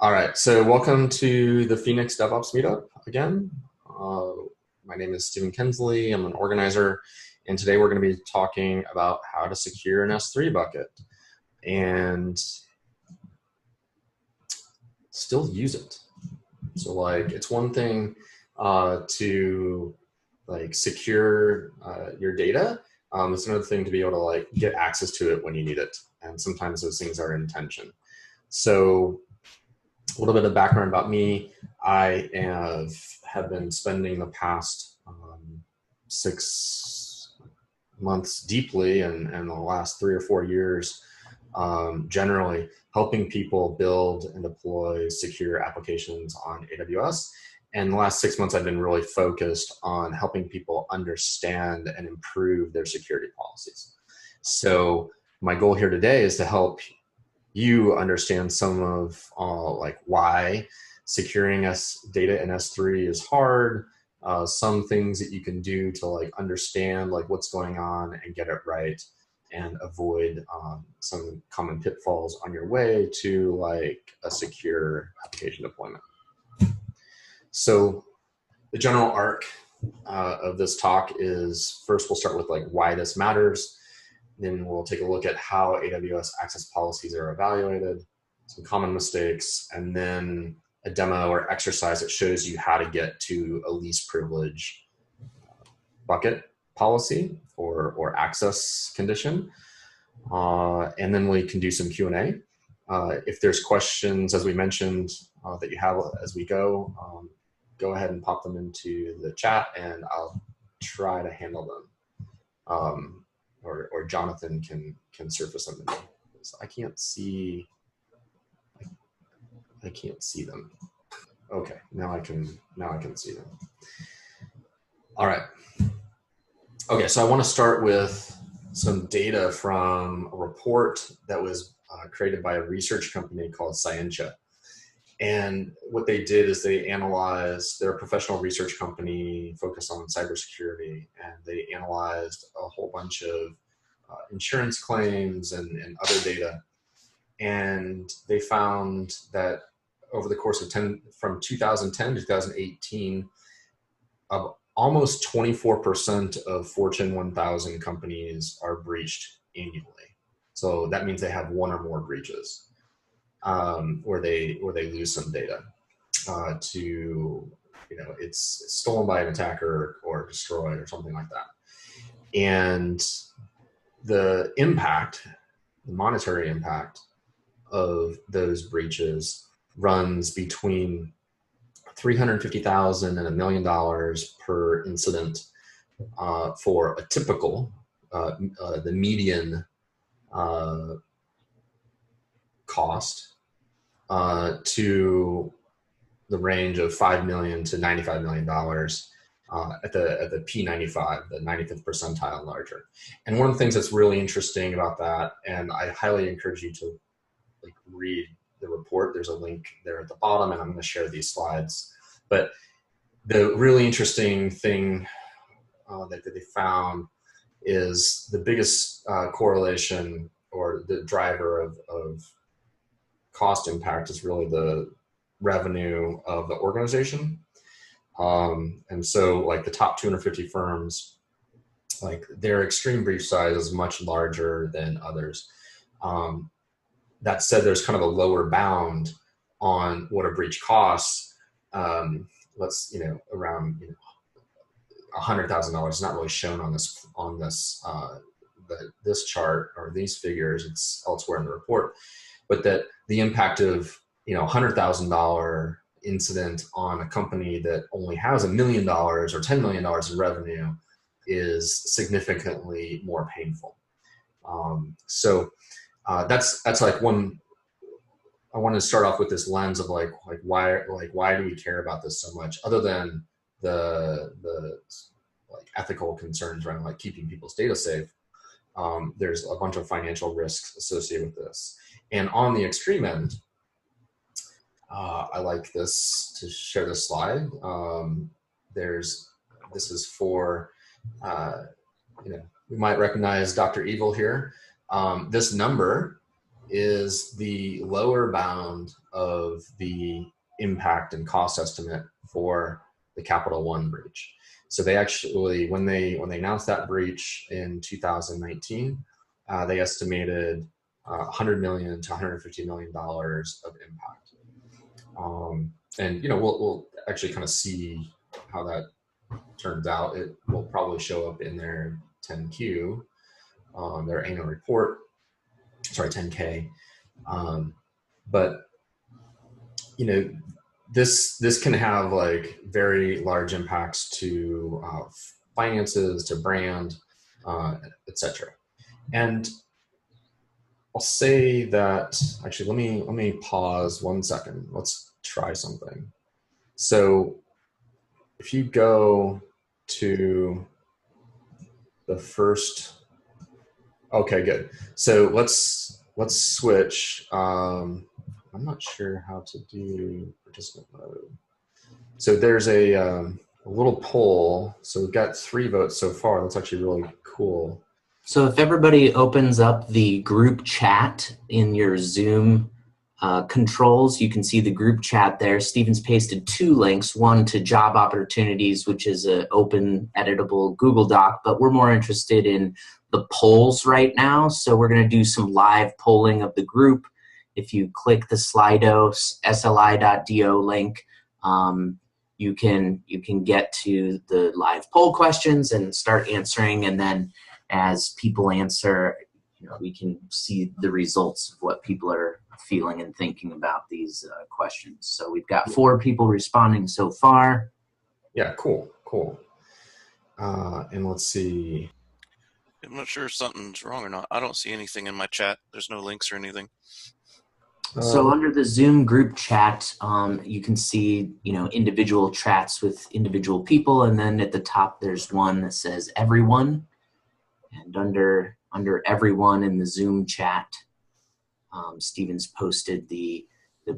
All right, so welcome to the Phoenix DevOps meetup again. My name is Stephen Kuenzli. I'm an organizer, and today we're going to be talking about how to secure an S3 bucket and still use it. So, like, it's one thing to secure your data. It's another thing to be able to get access to it when you need it, and sometimes those things are in tension. So, a little bit of background about me. I have been spending the past 6 months deeply and the last 3 or 4 years generally helping people build and deploy secure applications on AWS. And the last 6 months I've been really focused on helping people understand and improve their security policies. So my goal here today is to help you understand some of why securing data in S3 is hard, some things that you can do to understand what's going on and get it right, and avoid some common pitfalls on your way to a secure application deployment. So the general arc of this talk is, first we'll start with why this matters. Then we'll take a look at how AWS access policies are evaluated, some common mistakes, and then a demo or exercise that shows you how to get to a least privilege bucket policy or access condition. And then we can do some Q&A. If there's questions, as we mentioned, that you have as we go ahead and pop them into the chat, and I'll try to handle them. Or Jonathan can surface them. I can't see them. Okay, now I can see them. All right. Okay, so I want to start with some data from a report that was created by a research company called Scientia. And what they did is they analyzed, they're a professional research company focused on cybersecurity, and they analyzed a whole bunch of insurance claims and other data. And they found that over the course of from 2010 to 2018, almost 24% of Fortune 1000 companies are breached annually. So that means they have one or more breaches. Where they lose some data it's stolen by an attacker or destroyed or something like that. And the monetary impact of those breaches runs between $350,000 and $1 million per incident for a typical, the median cost to the range of $5 million to $95 million at the P95, the 95th percentile and larger. And one of the things that's really interesting about that, and I highly encourage you to read the report. There's a link there at the bottom, and I'm going to share these slides. But the really interesting thing that they found is the biggest correlation or the driver of cost impact is really the revenue of the organization. And so the top 250 firms, their extreme breach size is much larger than others. That said, there's kind of a lower bound on what a breach costs. Around $100,000. It's not really shown on this chart or these figures. It's elsewhere in the report. But that the impact of $100,000 incident on a company that only has $1 million or $10 million in revenue is significantly more painful. So that's one. I want to start off with this lens of why do we care about this so much, other than the ethical concerns around keeping people's data safe. There's a bunch of financial risks associated with this. And on the extreme end, I like this to share this slide. This is for, we might recognize Dr. Evil here. This number is the lower bound of the impact and cost estimate for the Capital One breach. So they actually, when they announced that breach in 2019, they estimated $100 million to $150 million of impact. And we'll actually kind of see how that turns out. It will probably show up in their 10Q, their annual report. Sorry, 10K. But this can have like very large impacts to finances, to brand, etc. And I'll say that actually, let me pause 1 second. Let's try something. So if you go to the first, okay, good. So let's switch. I'm not sure how to do participant mode. So there's a little poll. So we've got 3 votes so far. That's actually really cool. So if everybody opens up the group chat in your Zoom controls, you can see the group chat there. Stephen's pasted 2 links, one to job opportunities, which is an open editable Google Doc, but we're more interested in the polls right now. So we're going to do some live polling of the group. If you click the Slido sli.do link, you can get to the live poll questions and start answering, and then as people answer, we can see the results of what people are feeling and thinking about these questions. So we've got 4 people responding so far. Yeah, cool. And let's see. I'm not sure if something's wrong or not. I don't see anything in my chat. There's no links or anything. So under the Zoom group chat, you can see, individual chats with individual people, and then at the top there's one that says everyone. And under everyone in the Zoom chat, Stephen's posted the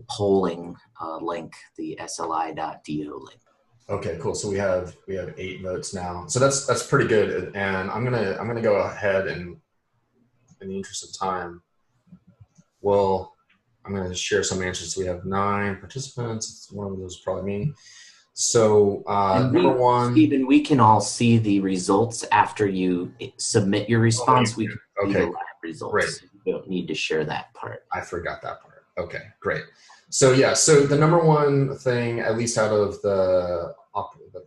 polling link, the sli.do link. Okay, cool. So we have 8 votes now. So that's pretty good. And I'm gonna go ahead and, in the interest of time, I'm gonna share some answers. So we have 9 participants. One of those is probably me. So number 1, Stephen, we can all see the results after you submit your response. We can see the live results. Great. You don't need to share that part. I forgot that part. Okay, great. So yeah, so the number 1 thing, at least out of the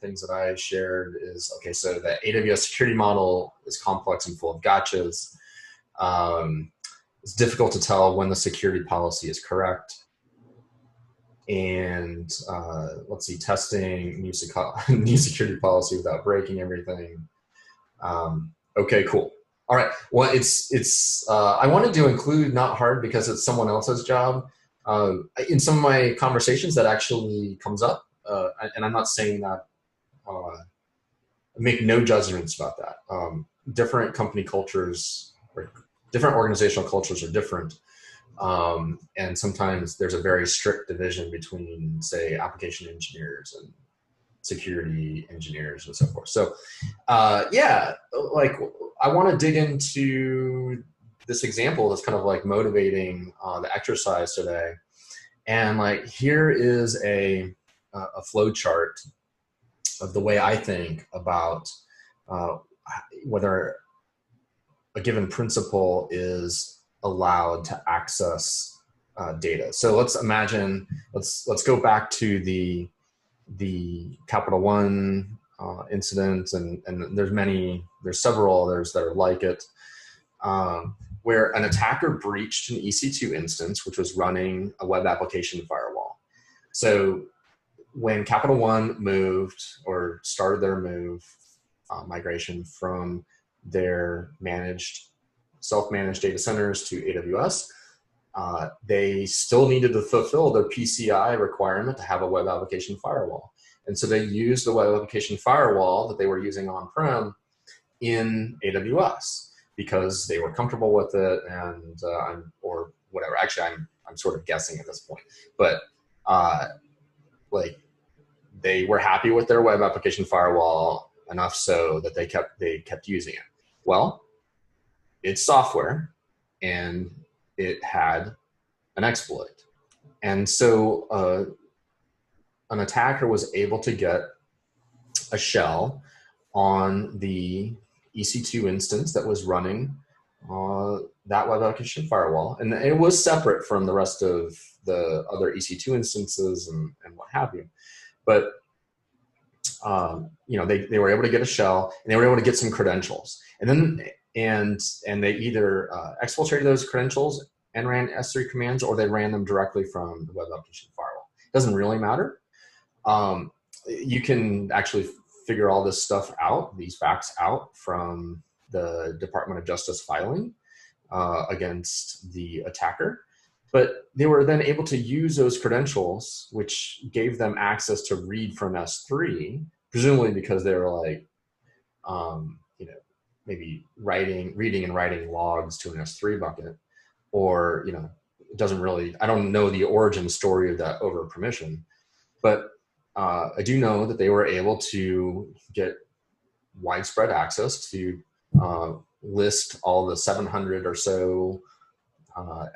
things that I shared, is okay. So the AWS security model is complex and full of gotchas. It's difficult to tell when the security policy is correct. And let's see, testing new security policy without breaking everything. Okay, cool. All right. Well, it's I wanted to include not hard because it's someone else's job. In some of my conversations, that actually comes up, and I'm not saying that. Make no judgments about that. Different company cultures, or different organizational cultures are different. And sometimes there's a very strict division between, say, application engineers and security engineers and so forth. So, yeah, like I want to dig into this example that's kind of like motivating the exercise today. And like here is a flow chart of the way I think about whether a given principal is allowed to access data. So let's imagine, let's go back to the Capital One incident, and there's several others that are like it, where an attacker breached an EC2 instance, which was running a web application firewall. So when Capital One moved or started their migration from their self-managed data centers to AWS, they still needed to fulfill their PCI requirement to have a web application firewall. And so they used the web application firewall that they were using on-prem in AWS because they were comfortable with it, and or whatever. Actually, I'm sort of guessing at this point, but like they were happy with their web application firewall enough so that they kept using it. Well, it's software, and it had an exploit. And so an attacker was able to get a shell on the EC2 instance that was running that web application firewall. And it was separate from the rest of the other EC2 instances and what have you. But they were able to get a shell, and they were able to get some credentials. And then and they either exfiltrated those credentials and ran S3 commands, or they ran them directly from the web application firewall. It doesn't really matter. You can actually figure all this stuff out, these facts out, from the Department of Justice filing against the attacker. But they were then able to use those credentials, which gave them access to read from S3, presumably because they were like, maybe reading and writing logs to an S3 bucket, or, it doesn't really, I don't know the origin story of that over permission, but I do know that they were able to get widespread access to list all the 700 or so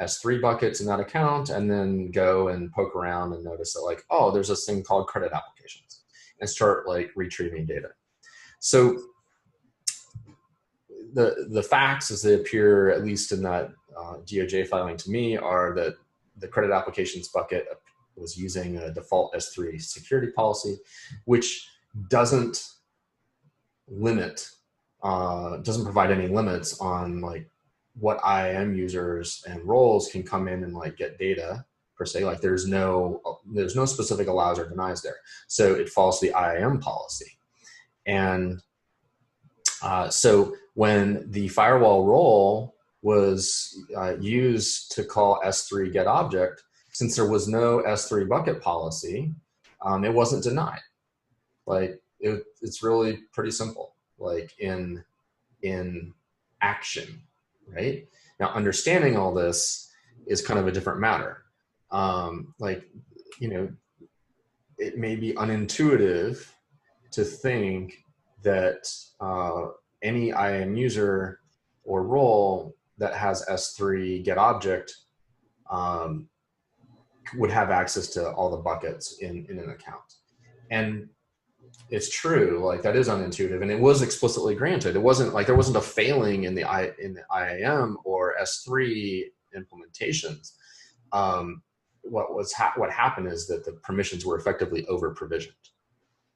S3 buckets in that account, and then go and poke around and notice that, like, oh, there's this thing called credit applications, and start like retrieving data. So the facts as they appear, at least in that DOJ filing to me, are that the credit applications bucket was using a default S3 security policy, which doesn't provide any limits on like what IAM users and roles can come in and like get data per se. Like there's no specific allows or denies there. So it follows the IAM policy. And so when the firewall role was used to call S3 get object, since there was no S3 bucket policy, it wasn't denied. Like it's really pretty simple, like in action, right? Now, understanding all this is kind of a different matter. It may be unintuitive to think that any IAM user or role that has S3 get object would have access to all the buckets in an account. And it's true, like that is unintuitive, and it was explicitly granted. It wasn't like there wasn't a failing in the IAM or S3 implementations. What happened is that the permissions were effectively over provisioned.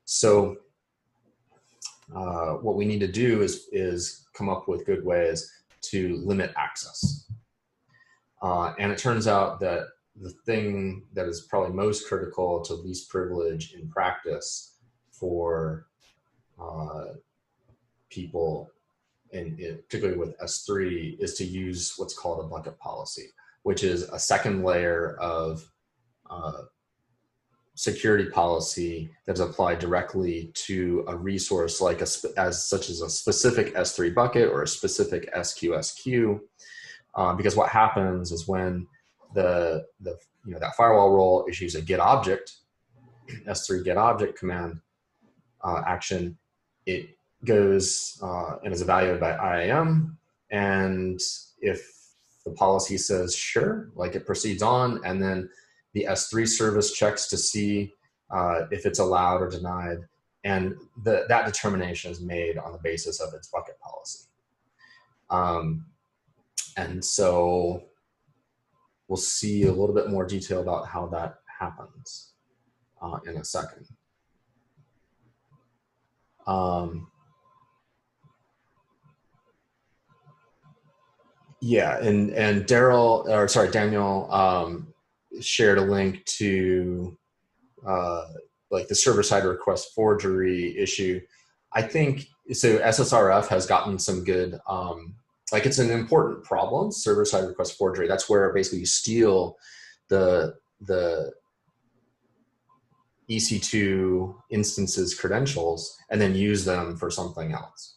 So what we need to do is come up with good ways to limit access. And it turns out that the thing that is probably most critical to least privilege in practice for people, particularly with S3, is to use what's called a bucket policy, which is a second layer of security policy that's applied directly to a resource like such as a specific S3 bucket or a specific SQSQ. Because what happens is when that firewall role issues a get object, S3 get object command action, it goes and is evaluated by IAM, and if the policy says sure, like it proceeds on, and then the S3 service checks to see if it's allowed or denied, and that determination is made on the basis of its bucket policy. And so we'll see a little bit more detail about how that happens in a second. Yeah, and Daniel shared a link to like the server-side request forgery issue. I think so. SSRF has gotten some good, like it's an important problem, server-side request forgery. That's where basically you steal the EC2 instances credentials and then use them for something else.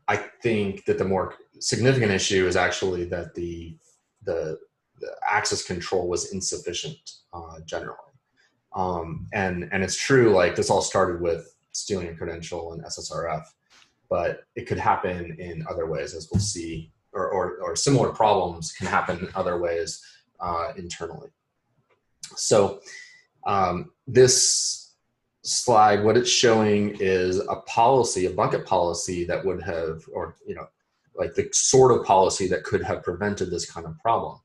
I think that the more significant issue is actually that the access control was insufficient generally. And it's true, like this all started with stealing a credential in SSRF, but it could happen in other ways, as we'll see or similar problems can happen in other ways internally. So this slide, what it's showing is a policy, a bucket policy that would have, or like the sort of policy that could have prevented this kind of problem.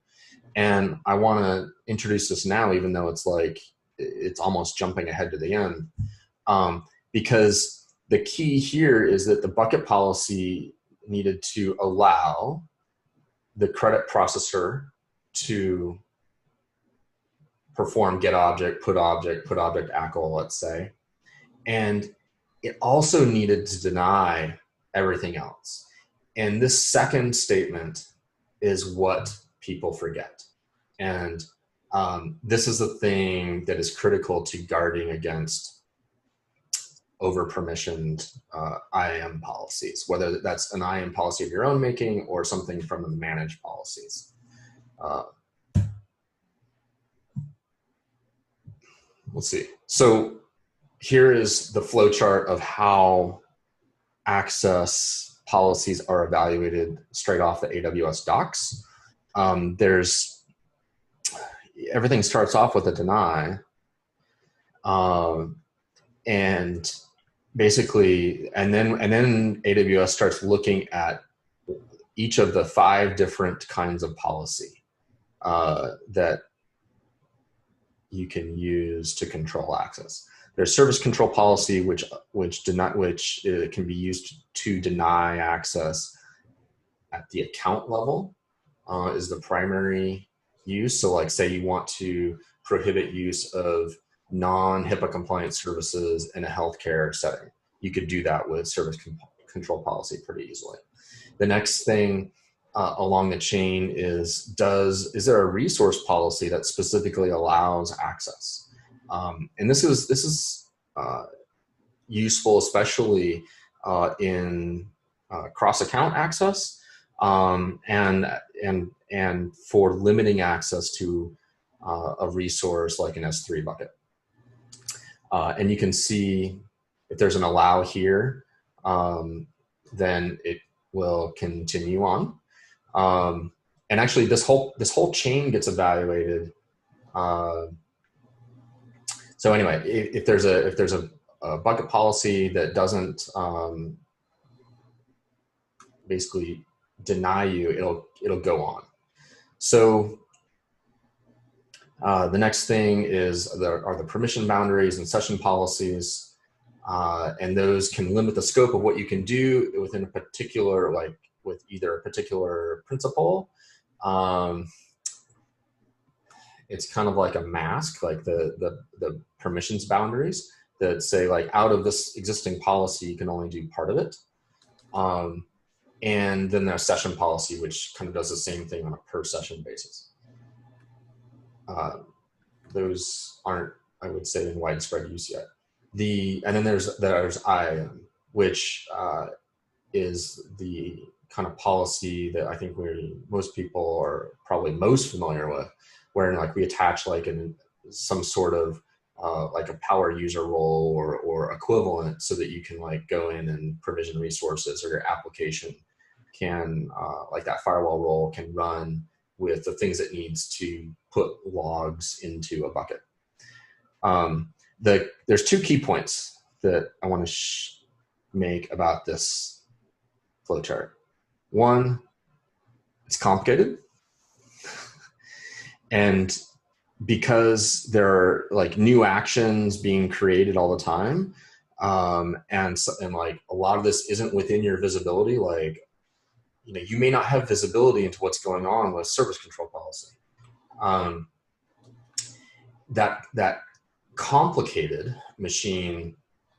And I want to introduce this now, even though it's like it's almost jumping ahead to the end, because the key here is that the bucket policy needed to allow the credit processor to perform get object, put object, ACL, let's say. And it also needed to deny everything else. And this second statement is what people forget. And this is the thing that is critical to guarding against over-permissioned IAM policies, whether that's an IAM policy of your own making or something from the managed policies. Let's see. So here is the flow chart of how access policies are evaluated straight off the AWS docs. Everything starts off with a deny, and basically, and then AWS starts looking at each of the 5 different kinds of policy that you can use to control access. There's service control policy, which can be used to deny access at the account level, is the primary use. So like say you want to prohibit use of non-HIPAA compliant services in a healthcare setting. You could do that with service control policy pretty easily. The next thing along the chain is there a resource policy that specifically allows access? And this is useful, especially in cross-account access and for limiting access to a resource like an S3 bucket. And you can see if there's an allow here, then it will continue on. And actually, this whole chain gets evaluated. So anyway, if there's a bucket policy that doesn't basically deny you, it'll go on. So the next thing are the permission boundaries and session policies, and those can limit the scope of what you can do within a particular, like with either a particular principle. It's kind of like a mask, like the permissions boundaries that say like out of this existing policy, you can only do part of it. And then there's session policy, which kind of does the same thing on a per session basis. Those aren't, I would say, in widespread use yet. And then there's IAM, which is the kind of policy that I think most people are probably most familiar with, wherein like we attach like some sort of like a power user role or equivalent, so that you can like go in and provision resources, or your application can like that firewall role can run with the things it needs to put logs into a bucket. There's 2 key points that I want to make about this flowchart. One, it's complicated. And because there are like new actions being created all the time, and like a lot of this isn't within your visibility, like, you may not have visibility into what's going on with service control policy. That complicated machine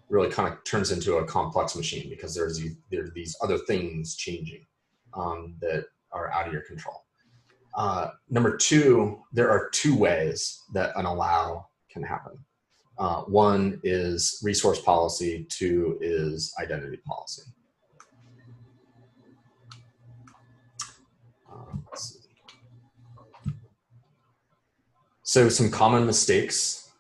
really kind of turns into a complex machine, because there are these other things changing that are out of your control. Number 2, there are 2 ways that an allow can happen. One is resource policy, 2 is identity policy. Let's see. So some common mistakes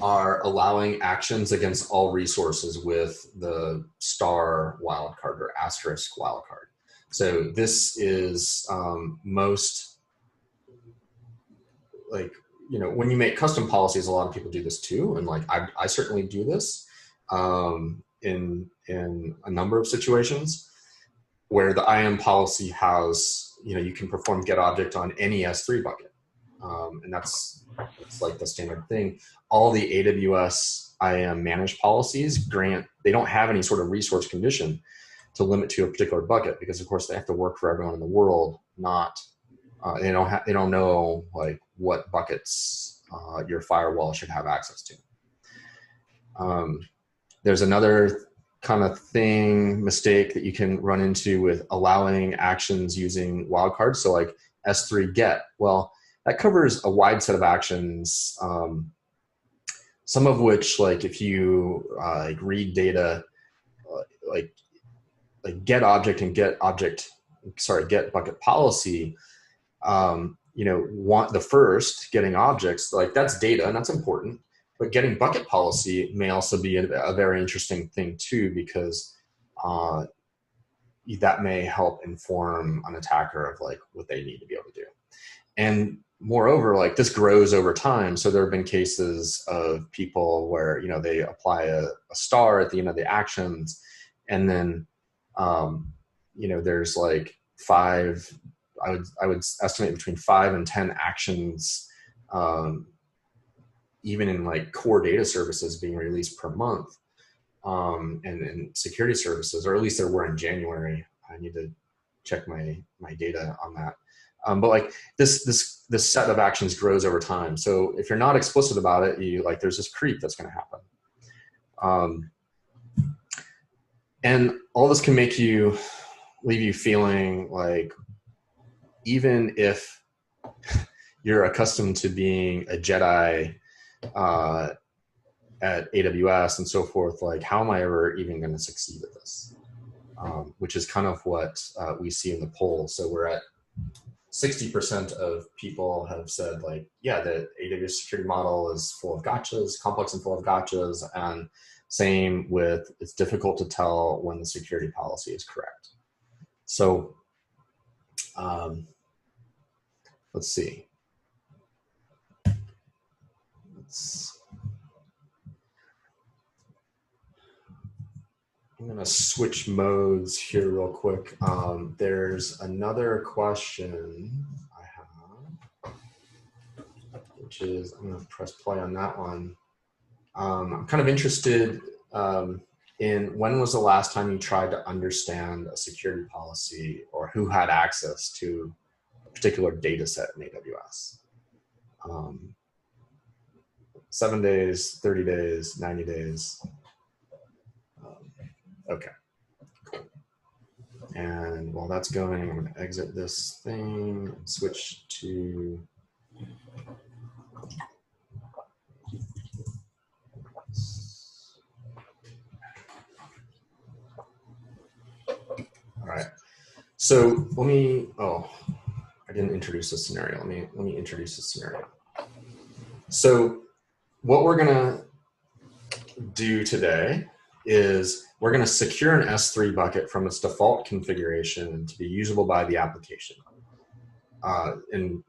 are allowing actions against all resources with the star wildcard or asterisk wildcard. So this is most, like, you know, when you make custom policies, a lot of people do this too. And like, I certainly do this in a number of situations where the IAM policy has, you know, you can perform get object on any S3 bucket. And that's like the standard thing. All the AWS IAM managed policies they don't have any sort of resource condition to limit to a particular bucket, because of course they have to work for everyone in the world, not, they don't know like what buckets your firewall should have access to. There's another kind of mistake that you can run into with allowing actions using wildcards. So like S3 get, well, that covers a wide set of actions, some of which, like if you like read data, like get object and get bucket policy, you know, want the first getting objects, like that's data and that's important. But getting bucket policy may also be a very interesting thing too, because that may help inform an attacker of like what they need to be able to do. And moreover, like this grows over time. So there have been cases of people where, you know, they apply a star at the end of the actions, and then, you know, there's like I would estimate between 5 and 10 actions, even in like core data services being released per month, and security services, or at least there were in January. I need to check my data on that. But like this set of actions grows over time. So if you're not explicit about it, there's this creep that's going to happen. And all this can leave you feeling like, even if you're accustomed to being a Jedi at AWS and so forth, like, how am I ever even going to succeed at this? Which is kind of what we see in the poll. So we're at 60% of people have said, like, yeah, the AWS security model is full of gotchas, complex and full of gotchas, and same with, it's difficult to tell when the security policy is correct. So let's see. I'm going to switch modes here real quick. There's another question I have, which is, I'm going to press play on that one. I'm kind of interested in, when was the last time you tried to understand a security policy, or who had access to a particular data set in AWS? 7 days, 30 days, 90 days. Okay, cool. And while that's going, I'm going to exit this thing and switch to all right. So let me, I didn't introduce a scenario. Let me introduce a scenario. So what we're going to do today is we're going to secure an S3 bucket from its default configuration to be usable by the application. And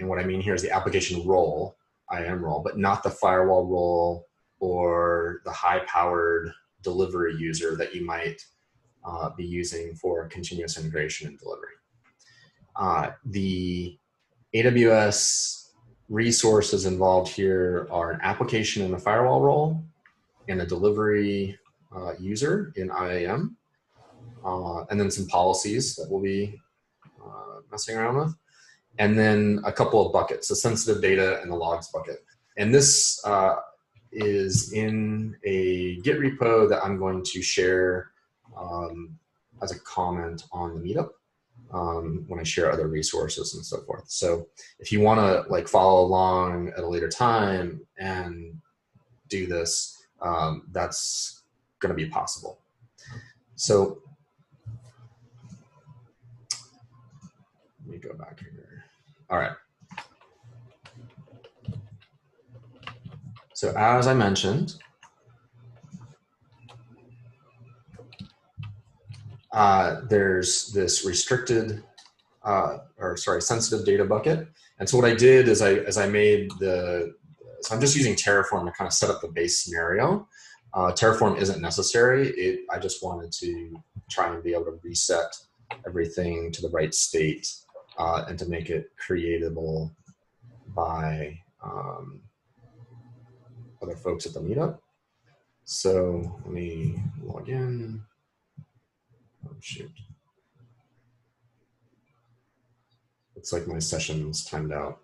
what I mean here is the application role, IAM role, but not the firewall role or the high-powered delivery user that you might be using for continuous integration and delivery. The AWS resources involved here are an application in the firewall role and a delivery user in IAM, and then some policies that we'll be messing around with, and then a couple of buckets, the sensitive data and the logs bucket. And this is in a Git repo that I'm going to share as a comment on the meetup when I share other resources and so forth. So if you want to like follow along at a later time and do this, that's going to be possible. So let me go back here. All right. So as I mentioned, there's this restricted, sensitive data bucket. And so what I did is I made so I'm just using Terraform to kind of set up the base scenario. Terraform isn't necessary. I just wanted to try and be able to reset everything to the right state and to make it creatable by other folks at the meetup. So let me log in. Oh, shoot. Looks like my session's timed out.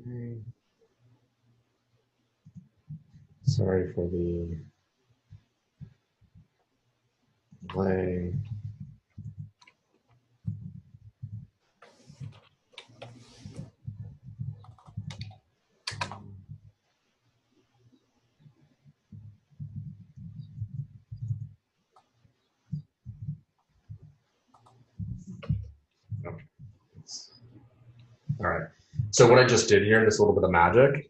Okay. Sorry for the delay. All right. So what I just did here, this little bit of magic.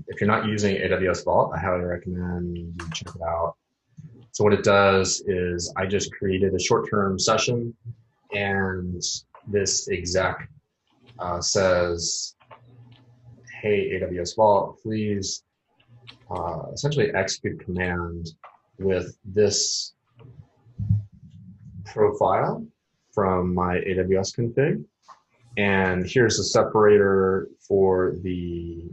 If you're not using AWS Vault, I highly recommend you check it out. So what it does is I just created a short-term session, and this exec says, hey, AWS Vault, please essentially execute command with this profile from my AWS config. And here's the separator for the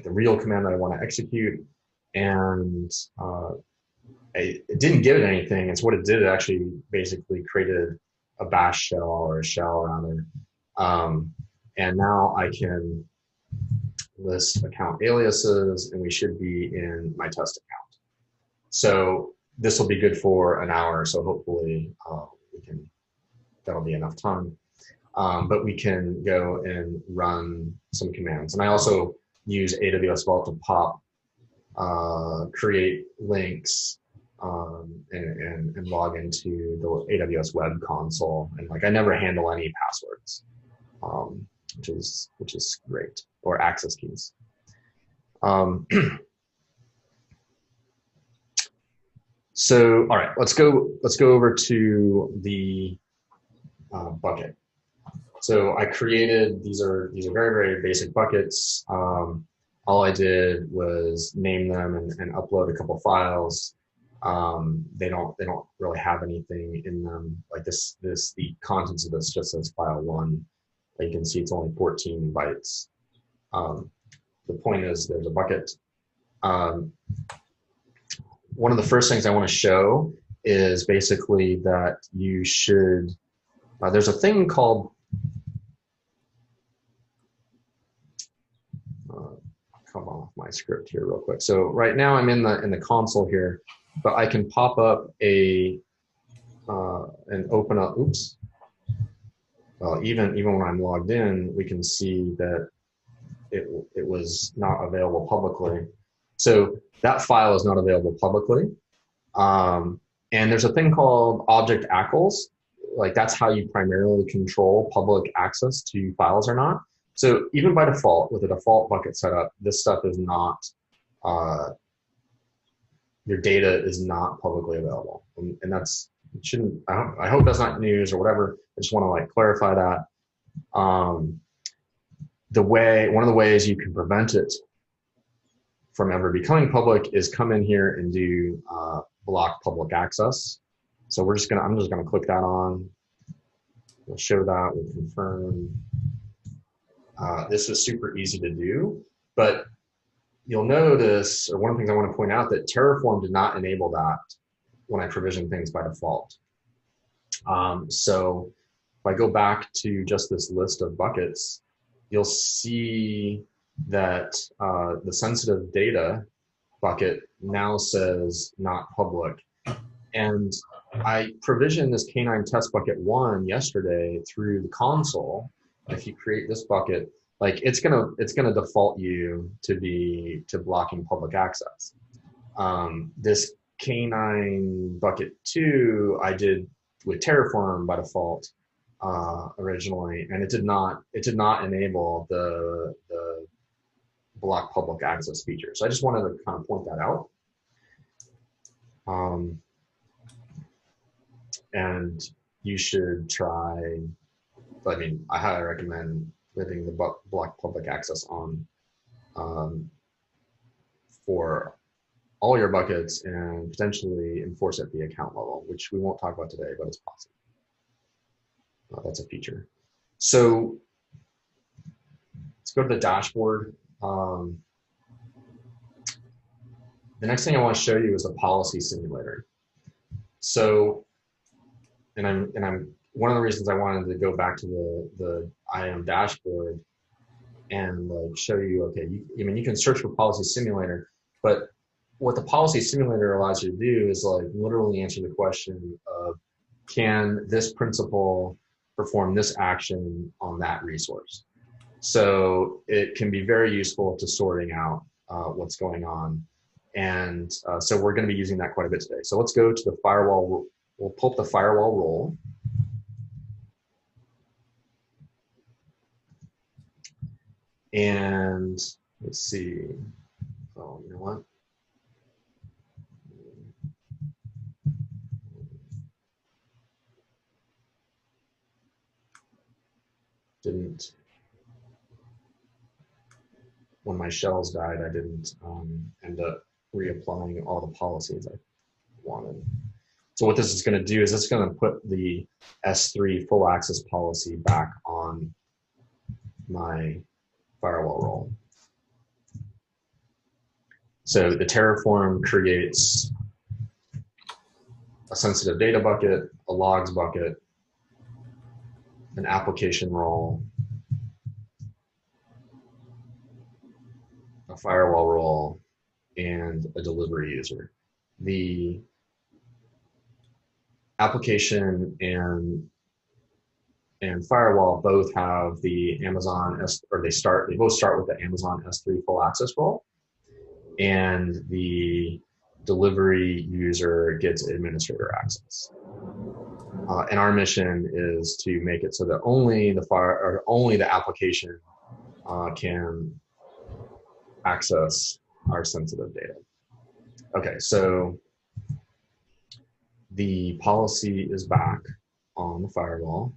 the real command that I want to execute. And it didn't give it anything. It's what it did. It actually basically created a bash shell, or a shell rather. And now I can list account aliases, and we should be in my test account. So this will be good for an hour. So hopefully that'll be enough time. But we can go and run some commands. And I also use AWS Vault to pop, create links, and log into the AWS web console. And I never handle any passwords, which is great, or access keys. So, all right, let's go over to the bucket. So I created, these are very, very basic buckets. All I did was name them and upload a couple files. They don't really have anything in them. The contents of this just says file 1. You can see it's only 14 bytes. The point is there's a bucket. One of the first things I want to show is basically that you should, there's a thing called, come off my script here real quick. So right now I'm in the console here, but I can pop up and open up, oops. Well, even when I'm logged in, we can see that it was not available publicly. So that file is not available publicly. And there's a thing called object ACLS. That's how you primarily control public access to files or not. So even by default, with a default bucket setup, this stuff is not, your data is not publicly available. And that's, I hope that's not news or whatever. I just want to clarify that. One of the ways you can prevent it from ever becoming public is come in here and do block public access. So I'm just gonna click that on. We'll show that, we'll confirm. This is super easy to do, but you'll notice, or one of the things I want to point out, that Terraform did not enable that when I provision things by default. So if I go back to just this list of buckets, you'll see that the sensitive data bucket now says not public. And I provisioned this K9 test bucket 1 yesterday through the console. If you create this bucket, it's gonna default you to blocking public access. This K9 bucket 2 I did with Terraform by default originally, and it did not enable the block public access feature. So I just wanted to kind of point that out. And you should try, I mean, I highly recommend leaving the block public access on for all your buckets and potentially enforce at the account level, which we won't talk about today, but it's possible. That's a feature. So let's go to the dashboard. The next thing I want to show you is a policy simulator. So, and I'm one of the reasons I wanted to go back to the IAM dashboard and like show you, okay, I mean, you can search for policy simulator, but what the policy simulator allows you to do is like literally answer the question of, can this principal perform this action on that resource? So it can be very useful to sorting out what's going on. And so we're going to be using that quite a bit today. So let's go to the firewall. We'll pull up the firewall role. And let's see. Oh, you know what? When my shells died, I didn't end up reapplying all the policies I wanted. So what this is going to do is it's going to put the S3 full access policy back on my firewall role. So the Terraform creates a sensitive data bucket, a logs bucket, an application role, a firewall role, and a delivery user. The application and firewall both have the Amazon they both start with the Amazon S3 full access role, and the delivery user gets administrator access. And our mission is to make it so that only the application can access our sensitive data. Okay, so the policy is back on the firewall.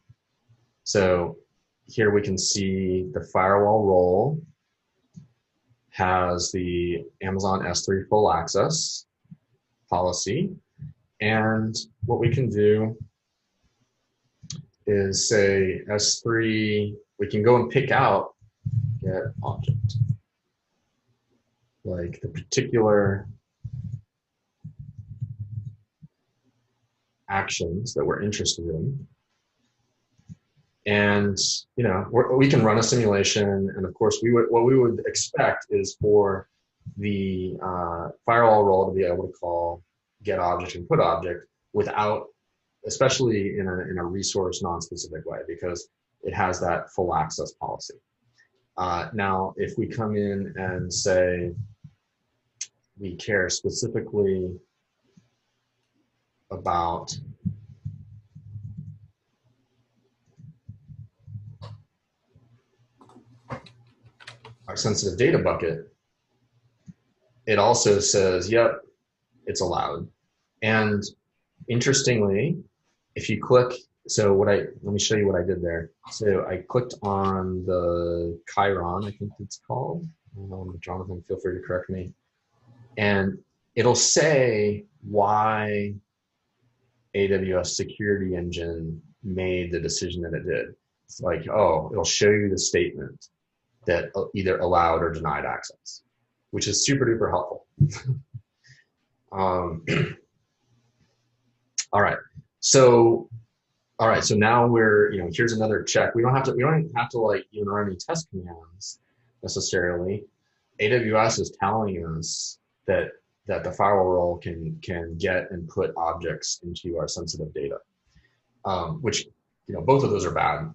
So here we can see the firewall role has the Amazon S3 full access policy. And what we can do is say S3, we can go and pick out get object, like the particular actions that we're interested in. And you know, we can run a simulation, and of course, what we would expect is for the firewall role to be able to call get object and put object without, especially in a resource non-specific way, because it has that full access policy. Now, if we come in and say we care specifically about our sensitive data bucket, it also says, yep, it's allowed. And interestingly, if you click, so let me show you what I did there. So I clicked on the Chiron, I think it's called. Jonathan, feel free to correct me. And it'll say why AWS Security Engine made the decision that it did. It's like, oh, it'll show you the statement that either allowed or denied access, which is super duper helpful. All right. So now we're, here's another check. We don't have to like even run any test commands necessarily. AWS is telling us that the firewall role can get and put objects into our sensitive data, which, both of those are bad,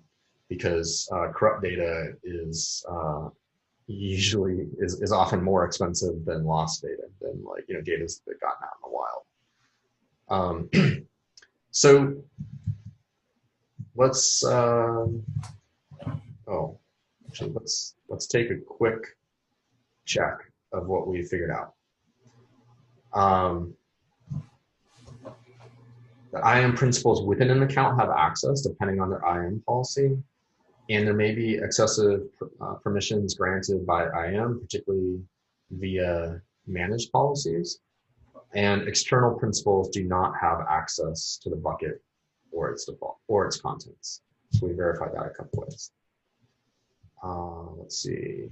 because corrupt data is usually is often more expensive than lost data, than like data that gotten out in the wild. So let's let's take a quick check of what we figured out. The IAM principals within an account have access depending on their IAM policy, and there may be excessive permissions granted by IAM, particularly via managed policies. And external principals do not have access to the bucket or its default or its contents. So we verified that a couple ways. Let's see.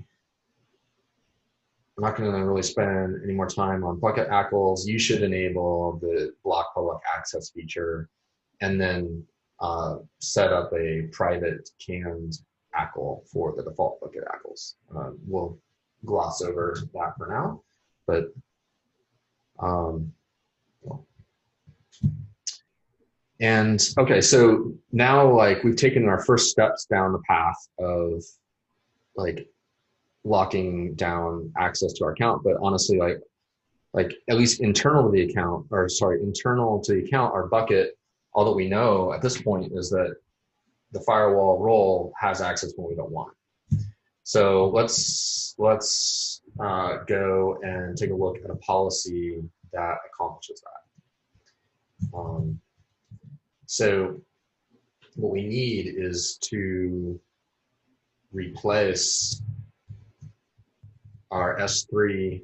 I'm not going to really spend any more time on bucket ACLs. You should enable the block public access feature and then set up a private canned ACL for the default bucket ACLs. We'll gloss over that for now, but and okay, so now like we've taken our first steps down the path of like locking down access to our account, but honestly, like at least internal to the account, or sorry, internal to the account, our bucket, all that we know at this point is that the firewall role has access when we don't want it. So let's go and take a look at a policy that accomplishes that. So what we need is to replace our S3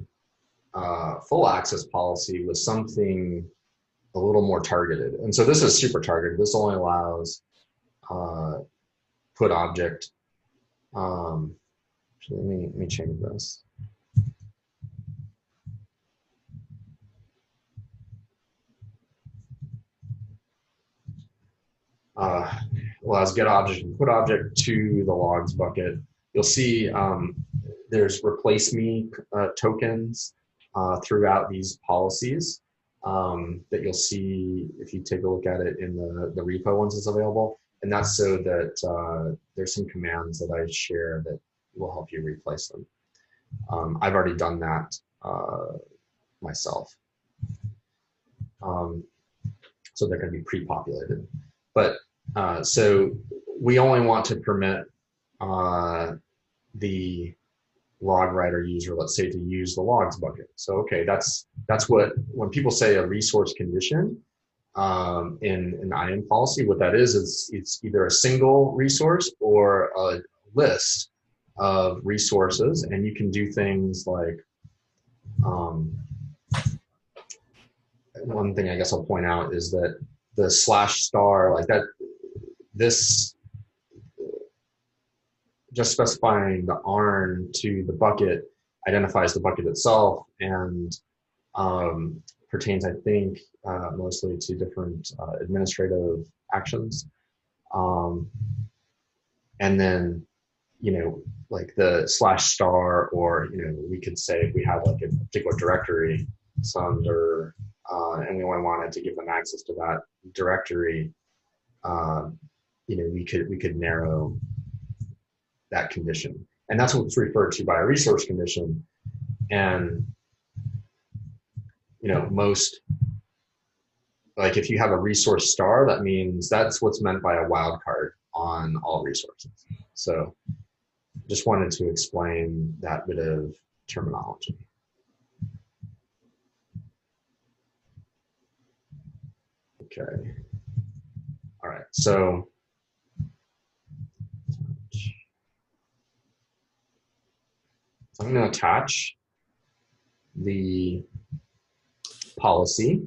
full access policy with something a little more targeted. And so this is super targeted. This only allows put object. Let me change this. Allows get object and put object to the logs bucket. You'll see there's replace me tokens throughout these policies that you'll see if you take a look at it in the repo once it's available. And that's so that there's some commands that I share that will help you replace them. I've already done that myself. So they're going to be pre-populated. But so we only want to permit the log writer user, let's say, to use the logs bucket. So okay, that's what, when people say a resource condition in an IAM policy, what that is it's either a single resource or a list of resources, and you can do things like one thing I guess I'll point out is that the /* like that, this just specifying the ARN to the bucket identifies the bucket itself and pertains, I think, mostly to different administrative actions. And then, like the /* or, we could say if we had like a particular directory, under, and we only wanted to give them access to that directory, we could narrow that condition. And that's what's referred to by a resource condition. And, most, like if you have a resource *, that means that's what's meant by a wildcard on all resources. So just wanted to explain that bit of terminology. Okay. All right. So I'm going to attach the policy,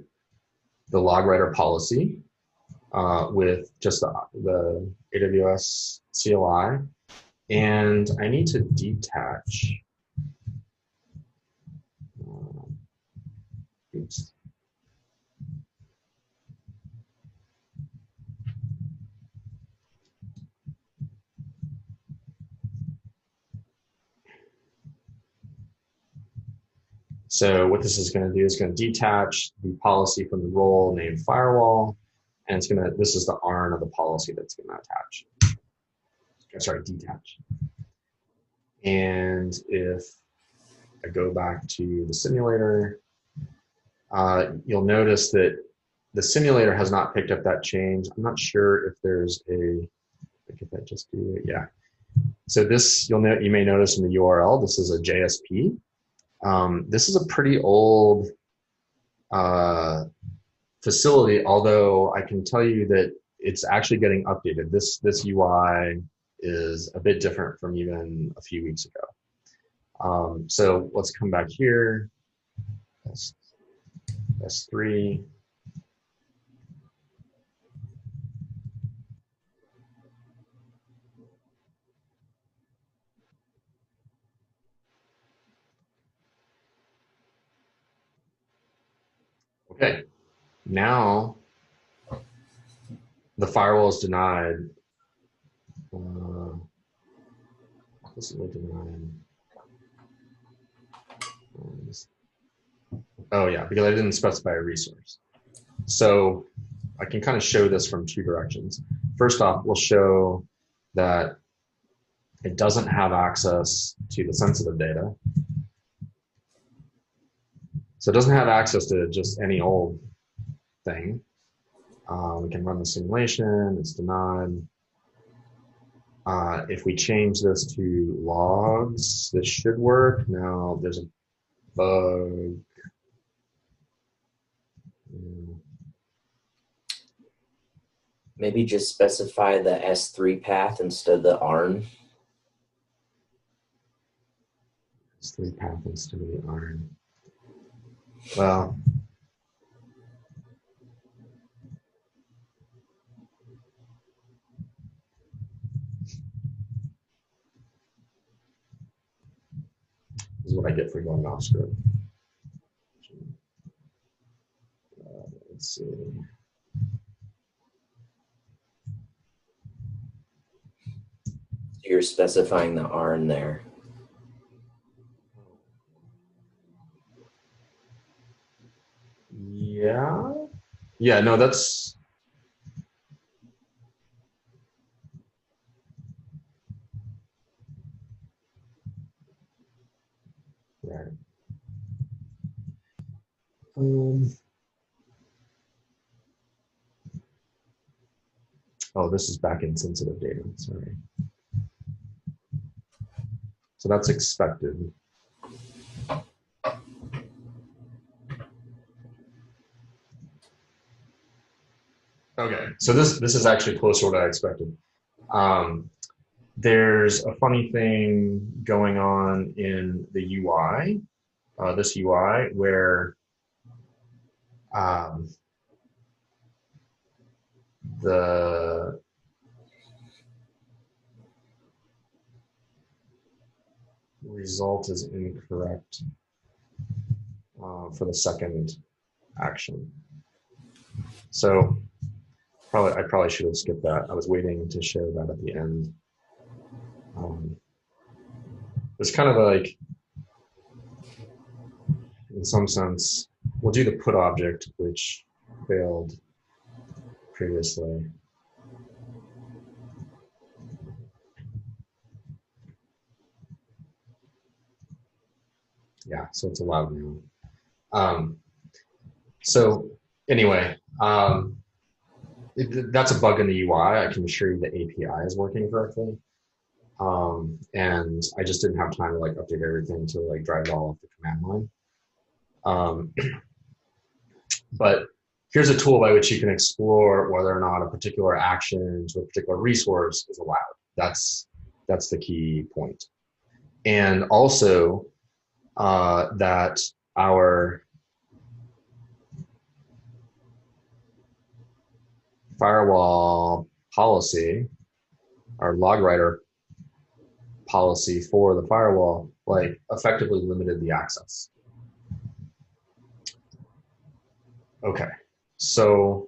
the log writer policy, with just the AWS CLI, and I need to detach. Oops. So what this is going to do is going to detach the policy from the role named firewall, and it's going to, this is the ARN of the policy that's going to attach. Sorry, detach. And if I go back to the simulator, you'll notice that the simulator has not picked up that change. I'm not sure if there's a, if I just do it, yeah. So this, you may notice in the URL, this is a JSP. This is a pretty old facility, although I can tell you that it's actually getting updated. This UI is a bit different from even a few weeks ago. So let's come back here. S3. Okay, now the firewall is denied. Explicitly denied. Oh yeah, because I didn't specify a resource. So I can kind of show this from two directions. First off, we'll show that it doesn't have access to the sensitive data. So it doesn't have access to just any old thing. We can run the simulation, it's denied. If we change this to logs, this should work. Now there's a bug. Maybe just specify the S3 path instead of the ARN. S3 path instead of the ARN. Well, this is what I get for going off script. Let's see. You're specifying the ARN there. Yeah. Yeah, no, that's right. Oh, this is back in sensitive data, sorry. So that's expected. Okay, so this is actually closer to what I expected. There's a funny thing going on in the UI, this UI, where the result is incorrect for the second action. So I probably should have skipped that. I was waiting to show that at the end. It's kind of like, in some sense, we'll do the put object, which failed previously. Yeah, so it's allowed now. So anyway, that's a bug in the UI. I can assure you the API is working correctly. And I just didn't have time to like update everything to like drive it all off the command line. But here's a tool by which you can explore whether or not a particular action to a particular resource is allowed. That's the key point. And also that our firewall policy, our log writer policy for the firewall, like effectively limited the access. Okay, so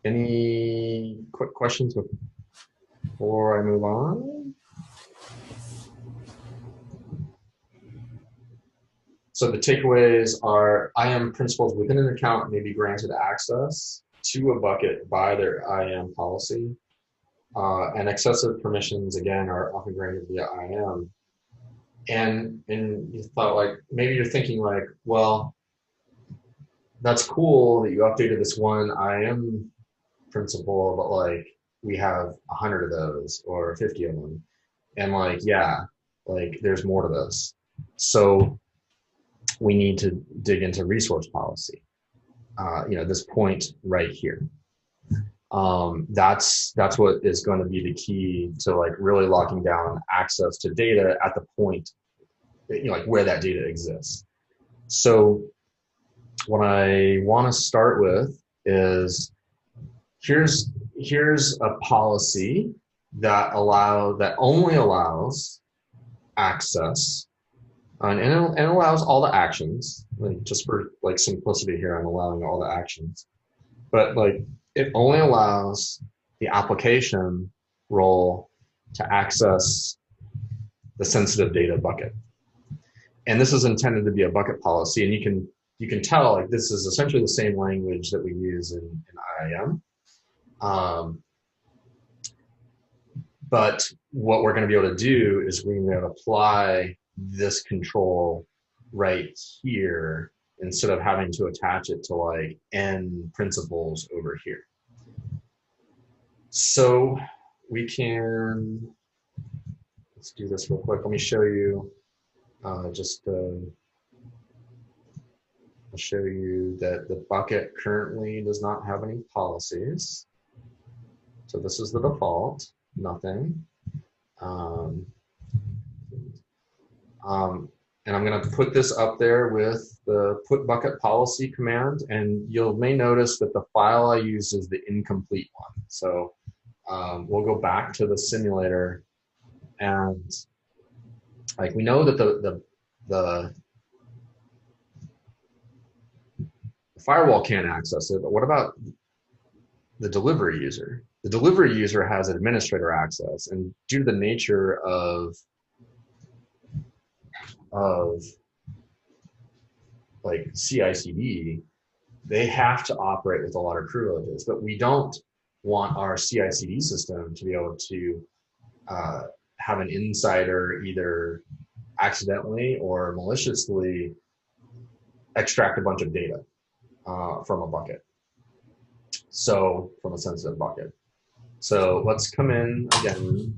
any quick questions before I move on? So the takeaways are IAM principals within an account may be granted access to a bucket by their IAM policy. And excessive permissions, again, are often granted via IAM. And you thought, like, maybe you're thinking, like, well, that's cool that you updated this one IAM principle, but, like, we have 100 of those or 50 of them. And, like, yeah, like, there's more to this. So we need to dig into resource policy. This point right here. That's what is going to be the key to like really locking down access to data at the point, like where that data exists. So what I want to start with is here's a policy that only allows access and it allows all the actions, like just for like simplicity here, I'm allowing all the actions, but like it only allows the application role to access the sensitive data bucket. And this is intended to be a bucket policy, and you can tell like this is essentially the same language that we use in IAM. But what we're going to be able to do is we're going to be able to apply this control right here instead of having to attach it to like N principles over here. So we can, let's do this real quick. Let me show you I'll show you that the bucket currently does not have any policies. So this is the default, nothing. And I'm going to put this up there with the put bucket policy command, and you may notice that the file I use is the incomplete one. So we'll go back to the simulator, and like we know that the firewall can't access it, but what about the delivery user? The delivery user has administrator access, and due to the nature of like CI/CD, they have to operate with a lot of privileges, but we don't want our CI/CD system to be able to have an insider either accidentally or maliciously extract a bunch of data from a bucket. So from a sensitive bucket. So let's come in again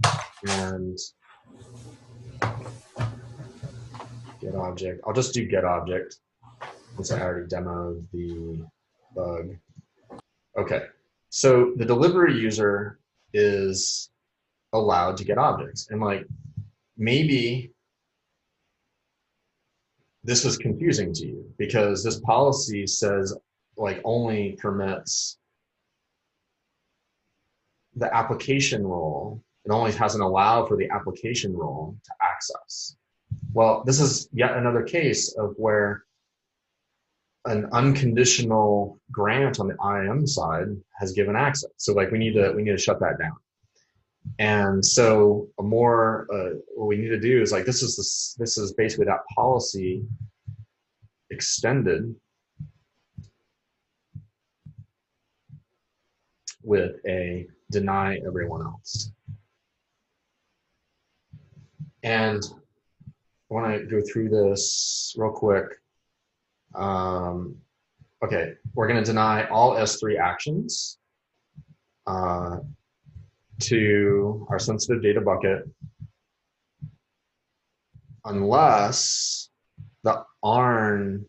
and get object. I'll just do get object since I already demoed the bug. Okay, so the delivery user is allowed to get objects, and like maybe this is confusing to you because this policy says like only permits the application role. It only has an allow for the application role to access. Well, this is yet another case of where an unconditional grant on the IAM side has given access. So like we need to shut that down. And so what we need to do is like this is basically that policy extended with a deny everyone else. And I want to go through this real quick. Okay, we're going to deny all S3 actions to our sensitive data bucket unless the ARN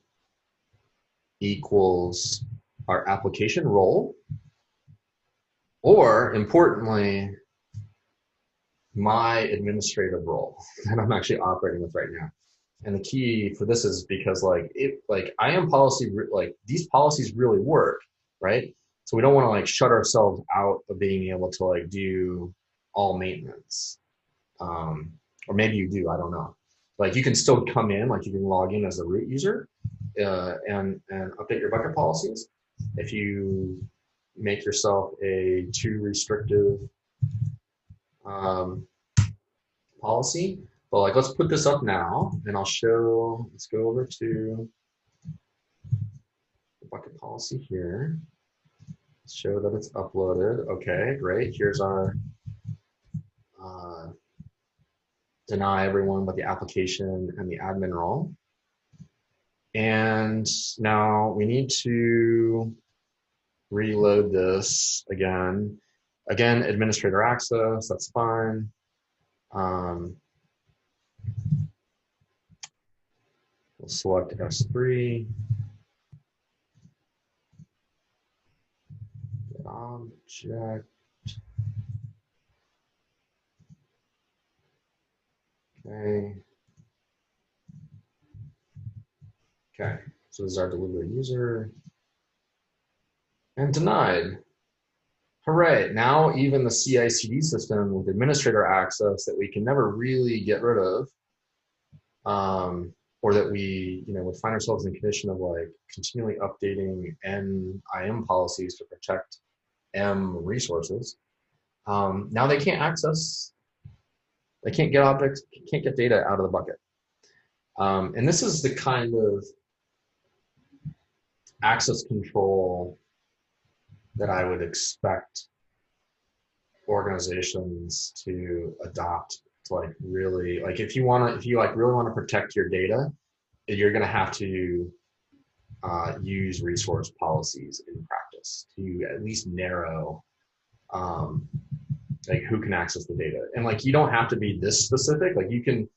equals our application role, or importantly, my administrative role that I'm actually operating with right now. And the key for this is because like IAM policy, like these policies really work, right? So we don't want to like shut ourselves out of being able to like do all maintenance. Or maybe you do, I don't know. Like you can still come in, like you can log in as a root user and update your bucket policies. If you make yourself a too restrictive policy. But like, let's put this up now, and I'll show. Let's go over to the bucket policy here. Show that it's uploaded. Okay, great. Here's our deny everyone but the application and the admin role. And now we need to reload this again. Again, administrator access, that's fine. We'll select S3. Get object. Okay. Okay. So this is our delivery user. And denied. Hooray. Now even the CI/CD system with administrator access that we can never really get rid of, or that we, would find ourselves in a condition of like continually updating NIM policies to protect M resources. Now they can't access, they can't get objects, can't get data out of the bucket. And this is the kind of access control that I would expect organizations to adopt to like really, like if you really want to protect your data, you're going to have to use resource policies in practice to at least narrow like who can access the data. And like, you don't have to be this specific, like you can,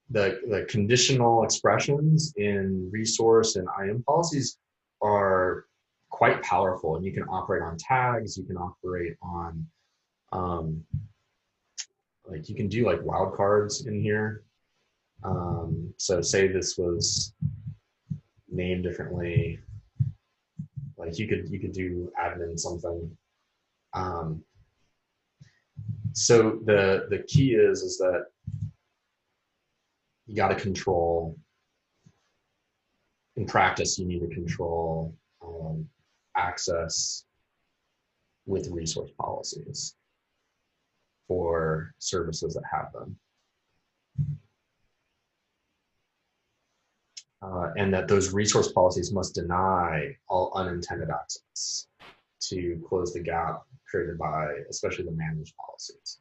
the conditional expressions in resource and IAM policies are quite powerful, and you can operate on tags, you can operate on, like you can do like wildcards in here. So say this was named differently, like you could do admin something. So the key is that you got to control, in practice, you need to control access with resource policies for services that have them. And that those resource policies must deny all unintended access to close the gap created by especially the managed policies.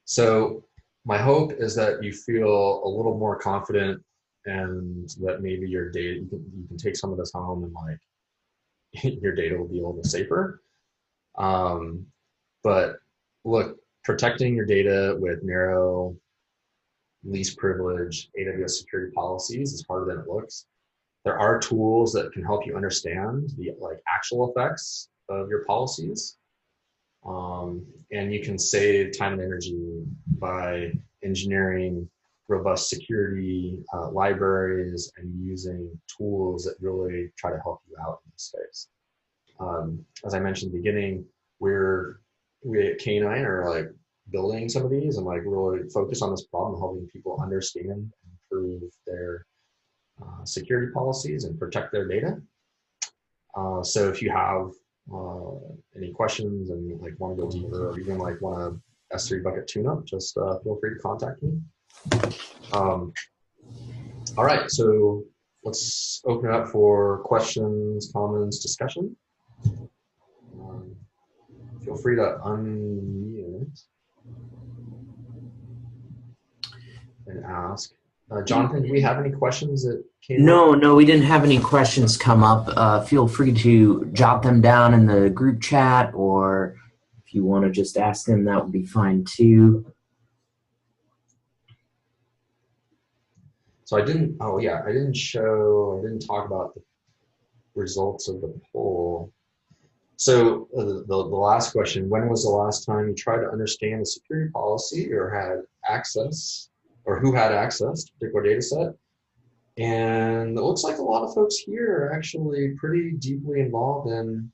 So my hope is that you feel a little more confident and that maybe your data, you can take some of this home and like your data will be a little bit safer. But look, protecting your data with narrow, least privilege AWS security policies is harder than it looks. There are tools that can help you understand the like actual effects of your policies. And you can save time and energy by engineering robust security libraries and using tools that really try to help you out in this space. As I mentioned at the beginning, we at K9 are like building some of these and like really focus on this problem, helping people understand and improve their security policies and protect their data. So if you have any questions and like want to go deeper, or even like want a S3 bucket tune-up, just feel free to contact me. All right, so let's open it up for questions, comments, discussion. Feel free to unmute and ask. Jonathan, do we have any questions that came up? No, we didn't have any questions come up. Feel free to jot them down in the group chat, or if you want to just ask them, that would be fine too. So I didn't talk about the results of the poll. So the last question, when was the last time you tried to understand a security policy or had access, or who had access to a particular data set? And it looks like a lot of folks here are actually pretty deeply involved in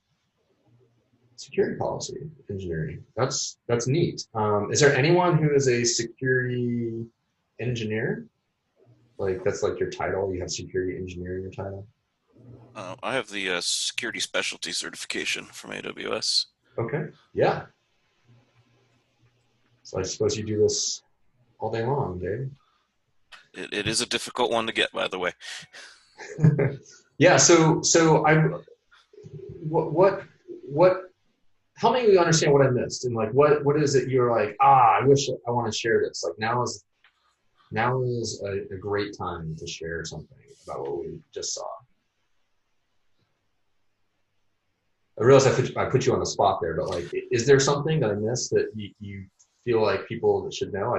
security policy engineering. That's neat. Is there anyone who is a security engineer? Like that's like your title, you have security engineer in your title? I have the security specialty certification from AWS. Okay, yeah. So I suppose you do this all day long, Dave. It is a difficult one to get, by the way. Yeah. So help me understand what I missed, and like what is it you're like, I wish I want to share this. Like now is a great time to share something about what we just saw. I realize I put you on the spot there, but like, is there something that I missed that you feel like people should know?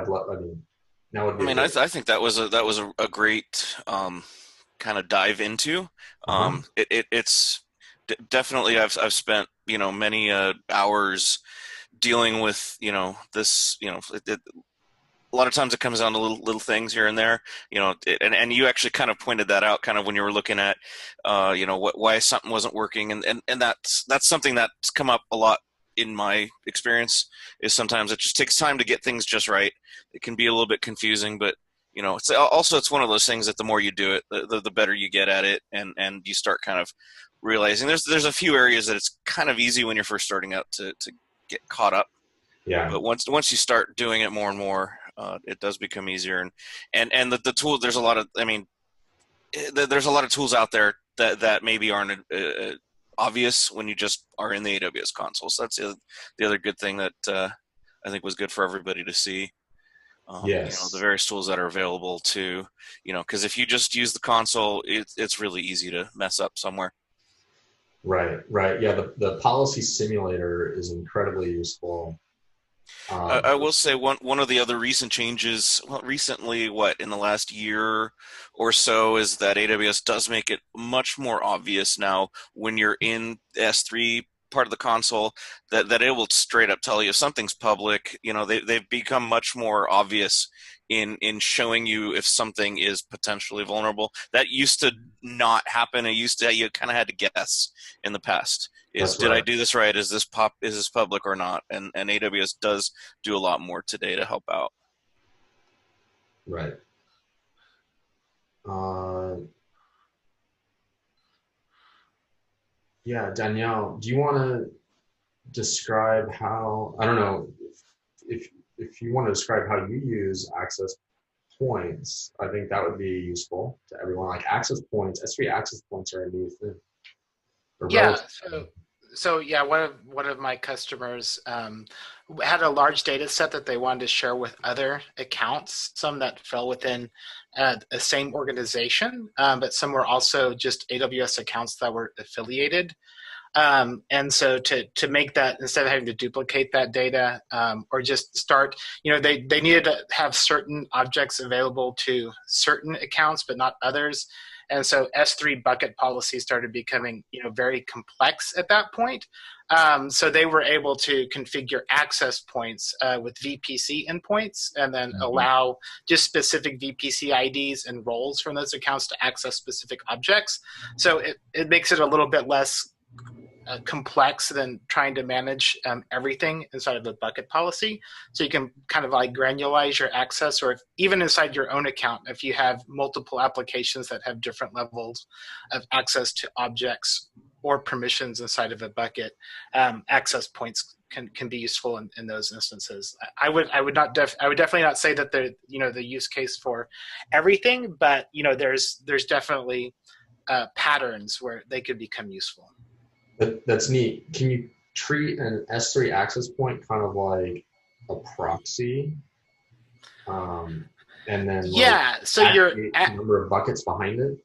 That would I be a mean, great. I think that was a great kind of dive into. Uh-huh. It's definitely I've spent many hours dealing with this a lot of times it comes down to little things here and there, and you actually kind of pointed that out, kind of when you were looking at, why something wasn't working, and that's something that's come up a lot in my experience. Is sometimes it just takes time to get things just right. It can be a little bit confusing, but it's one of those things that the more you do it, the better you get at it, and you start kind of realizing there's a few areas that it's kind of easy when you're first starting out to get caught up. Yeah. But once you start doing it more and more, it does become easier. And the tool, there's a lot of, I mean, there's a lot of tools out there that maybe aren't obvious when you just are in the AWS console. So that's the other good thing that I think was good for everybody to see. The Yes. various tools that are available to, because if you just use the console, it's really easy to mess up somewhere. Right. Right. Yeah. The policy simulator is incredibly useful. I will say one of the other recent changes, well, recently, in the last year or so, is that AWS does make it much more obvious now when you're in S3 part of the console that it will straight up tell you if something's public. They've become much more obvious in showing you if something is potentially vulnerable. That used to not happen. You kind of had to guess in the past. That's Did I right. do this right? Is this public or not? And AWS does do a lot more today to help out. Right. Uh, yeah, Danielle, do you want to describe how, I don't know, if if you want to describe how you use access points, I think that would be useful to everyone. Like access points, S3 access points are a new thing. Or Yeah, relative. so yeah, one of my customers had a large data set that they wanted to share with other accounts, some that fell within the same organization, but some were also just AWS accounts that were affiliated. And so to make that, instead of having to duplicate that data, or just start, they needed to have certain objects available to certain accounts, but not others. And so S3 bucket policy started becoming, very complex at that point. So they were able to configure access points with VPC endpoints, and then allow just specific VPC IDs and roles from those accounts to access specific objects. So it makes it a little bit less complex than trying to manage everything inside of the bucket policy. So you can kind of like granularize your access, or even inside your own account, if you have multiple applications that have different levels of access to objects or permissions inside of a bucket, access points can be useful in those instances. I would definitely not say that the use case for everything, but there's definitely patterns where they could become useful. That's neat. Can you treat an S3 access point kind of like a proxy? And then Yeah, so aggregate the number of buckets behind it?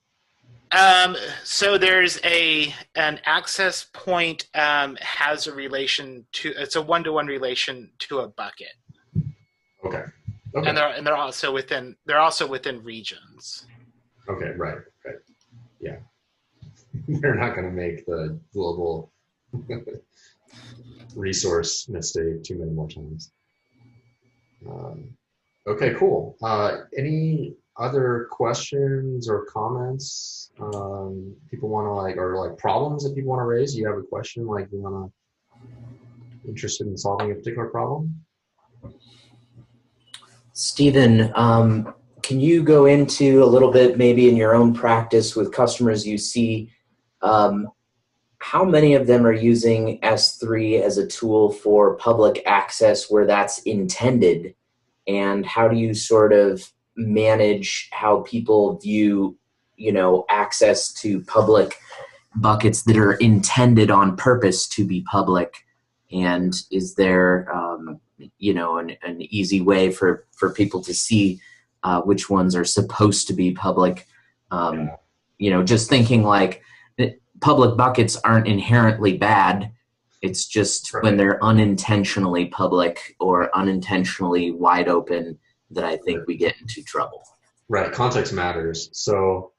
So there's an access point has a relation to, it's a one-to-one relation to a bucket. Okay. And they're also within regions. Okay, right. Yeah. They're not going to make the global resource mistake too many more times. Okay, cool. Any other questions or comments people want to or problems that people want to raise? You have a question, you want to interested in solving a particular problem? Stephen, can you go into a little bit, maybe in your own practice with customers you see, how many of them are using S3 as a tool for public access where that's intended? And how do you sort of manage how people view, access to public buckets that are intended on purpose to be public? And is there, an easy way for people to see which ones are supposed to be public? Just thinking public buckets aren't inherently bad. It's just when they're unintentionally public or unintentionally wide open that I think we get into trouble. Right, context matters. So,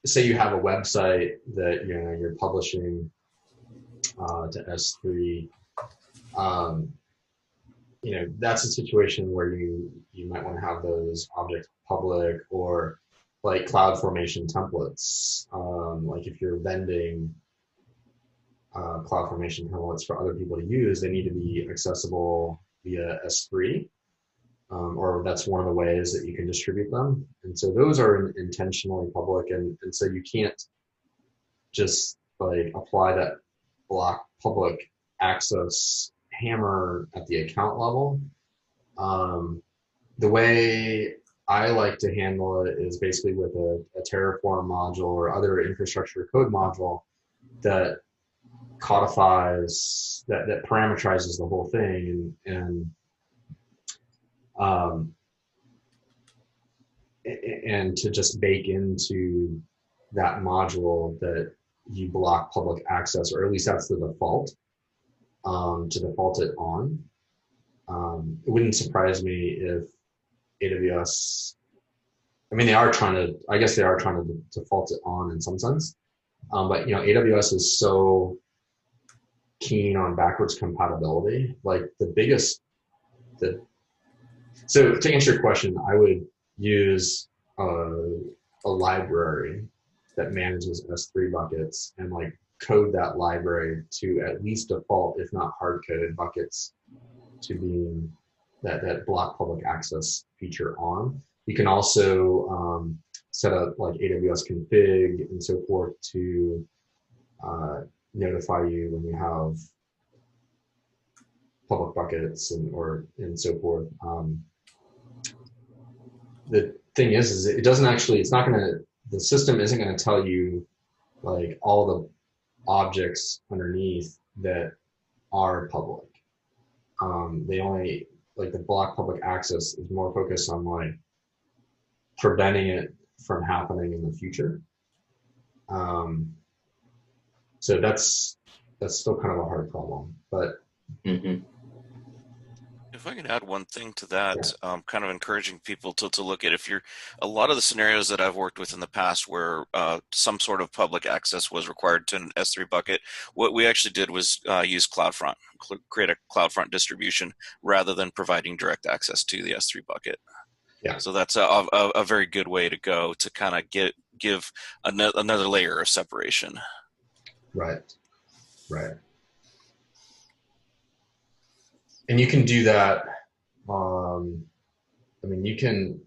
say you have a website that you're publishing to S3. That's a situation where you might want to have those objects public, or like CloudFormation templates. Like if you're vending CloudFormation templates for other people to use, they need to be accessible via S3, or that's one of the ways that you can distribute them. And so those are intentionally public, and so you can't just like apply that block public access hammer at the account level. The way I like to handle it is basically with a Terraform module or other infrastructure code module that codifies, that parameterizes the whole thing, and to just bake into that module that you block public access, or at least that's the default, to default it on. It wouldn't surprise me if AWS, they are trying to default it on in some sense. But AWS is so keen on backwards compatibility. Like so to answer your question, I would use a library that manages S3 buckets and like code that library to at least default, if not hard-coded buckets, to being that block public access feature on. You can also set up like AWS config and so forth to notify you when you have public buckets and so forth. The thing is it doesn't actually, the system isn't going to tell you like all the objects underneath that are public. They only, like the block public access is more focused on like preventing it from happening in the future. So that's still kind of a hard problem, but. If I could add one thing to that, kind of encouraging people to look at, a lot of the scenarios that I've worked with in the past where some sort of public access was required to an S3 bucket, what we actually did was use CloudFront, create a CloudFront distribution rather than providing direct access to the S3 bucket. Yeah. So that's a very good way to go to kind of give another layer of separation. Right. And you can do that. You can,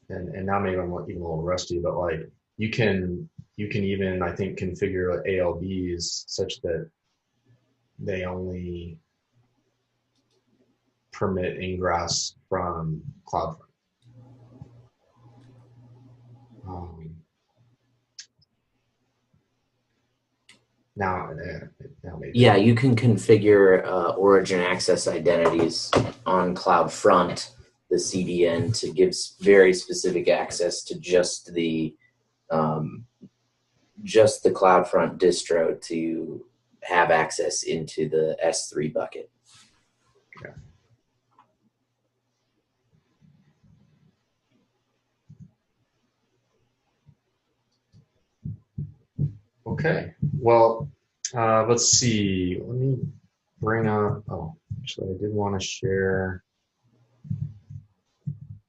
and now maybe I'm even a little rusty, but like you can even, I think, configure ALBs such that they only permit ingress from CloudFront. Now maybe. Yeah, you can configure origin access identities on CloudFront, the CDN, to give very specific access to just the CloudFront distro to have access into the S3 bucket. Yeah. Okay, well, let's see. Let me bring up, actually I did want to share,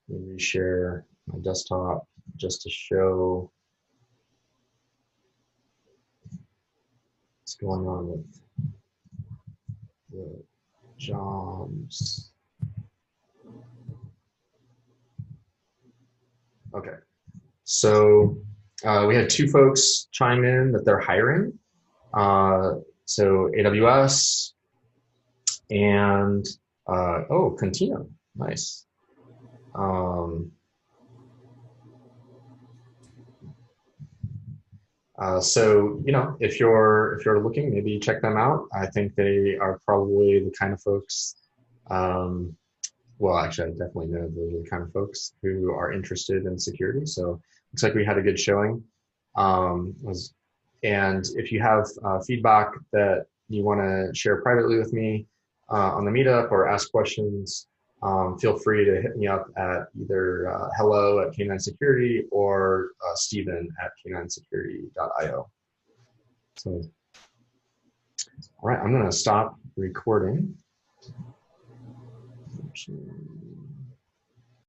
maybe share my desktop just to show what's going on with the jobs. Okay, so we had two folks chime in that they're hiring. So AWS and, Contino, nice. So, if you're looking, maybe check them out. I think they are probably the kind of folks, well, actually, I definitely know they're the kind of folks who are interested in security. So looks like we had a good showing. And if you have feedback that you want to share privately with me on the meetup or ask questions, feel free to hit me up at either hello at K9 Security or Stephen at k9security.io. So, all right, I'm going to stop recording.